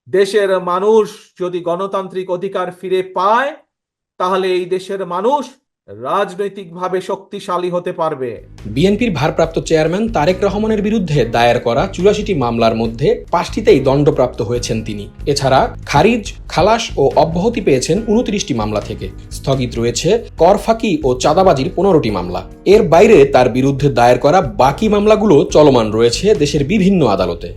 দেশের মানুষ যদি গণতান্ত্রিক অধিকার ফিরে পায়, তাহলে এই দেশের মানুষ রাজনৈতিকভাবে শক্তিশালী হতে পারবে। বিএনপির ভারপ্রাপ্ত চেয়ারম্যান তারেক রহমানের বিরুদ্ধে দায়ের করা ৮৪টি মামলার মধ্যে ৫টিতেই দণ্ডপ্রাপ্ত হয়েছেন তিনি। এছাড়া খারিজ, খালাস ও অব্যাহতি পেয়েছেন ২৯টি মামলা থেকে। স্থগিত রয়েছে কর ফাঁকি ও চাঁদাবাজির ১৫টি মামলা। এর বাইরে তার বিরুদ্ধে দায়ের করা বাকি মামলাগুলো চলমান রয়েছে দেশের বিভিন্ন আদালতে।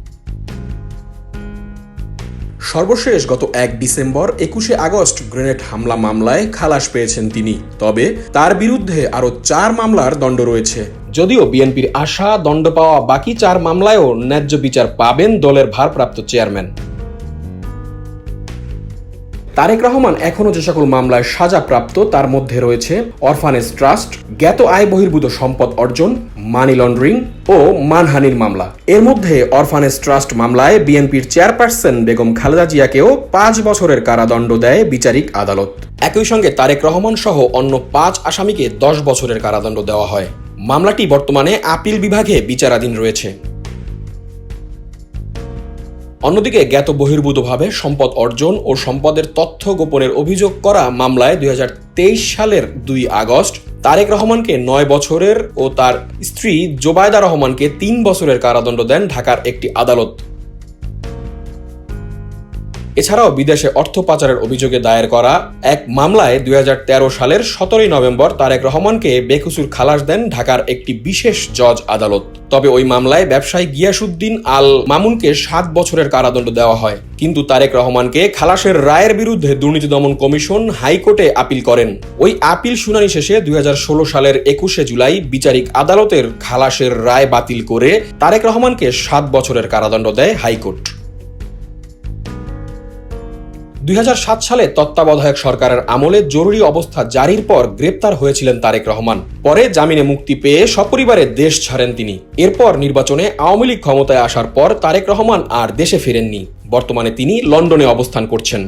সর্বশেষ গত ১ ডিসেম্বর ২১শে আগস্ট গ্রেনেড হামলা মামলায় খালাস পেয়েছেন তিনি। তবে তার বিরুদ্ধে আরও ৪ মামলার দণ্ড রয়েছে। যদিও বিএনপির আশা দণ্ড পাওয়া বাকি ৪ মামলায়ও ন্যায্য বিচার পাবেন দলের ভারপ্রাপ্ত চেয়ারম্যান। তারেক রহমান এখনও যে সকল মামলায় সাজাপ্রাপ্ত তার মধ্যে রয়েছে অরফানেজ ট্রাস্ট, জ্ঞাত আয় বহির্ভূত সম্পদ অর্জন, মানি লন্ডারিং ও মানহানির মামলা। এর মধ্যে অরফানেজ ট্রাস্ট মামলায় বিএনপির চেয়ারপারসন বেগম খালেদা জিয়াকেও ৫ বছরের কারাদণ্ড দেয় বিচারিক আদালত। একই সঙ্গে তারেক রহমান সহ অন্য ৫ আসামিকে ১০ বছরের কারাদণ্ড দেওয়া হয়। মামলাটি বর্তমানে আপিল বিভাগে বিচারাধীন রয়েছে। অন্যদিকে জ্ঞাত বহির্ভূতভাবে সম্পদ অর্জন ও সম্পদের তথ্য গোপনের অভিযোগ করা মামলায় ২০২৩ সালের ২ আগস্ট তারেক রহমানকে ৯ বছরের ও তার স্ত্রী জোবায়দা রহমানকে ৩ বছরের কারাদণ্ড দেন ঢাকার একটি আদালত। এছাড়াও বিদেশে অর্থ পাচারের অভিযোগে দায়ের করা এক মামলায় ২০১৩ সালের ১৭ নভেম্বর তারেক রহমানকে বেকসুর খালাস দেন ঢাকার একটি বিশেষ জজ আদালত। তবে ওই মামলায় ব্যবসায়ী গিয়াসউদ্দিন আল মামুনকে ৭ বছরের কারাদণ্ড দেওয়া হয়। কিন্তু তারেক রহমানকে খালাসের রায়ের বিরুদ্ধে দুর্নীতি দমন কমিশন হাইকোর্টে আপিল করেন। ওই আপিল শুনানি শেষে ২০১৬ সালের ২১শে জুলাই বিচারিক আদালতের খালাসের রায় বাতিল করে তারেক রহমানকে ৭ বছরের কারাদণ্ড দেয় হাইকোর্ট। ২০০৭ সালে তত্ত্বাবধায়ক সরকারের আমলে জরুরি অবস্থা জারির পর গ্রেপ্তার হয়েছিলেন তারেক রহমান। পরে জামিনে মুক্তি পেয়ে সপরিবারে দেশ ছাড়েন তিনি। এরপর নির্বাচনে আওয়ামী লীগ ক্ষমতায় আসার পর তারেক রহমান আর দেশে ফেরেননি। বর্তমানে তিনি লন্ডনে অবস্থান করছেন।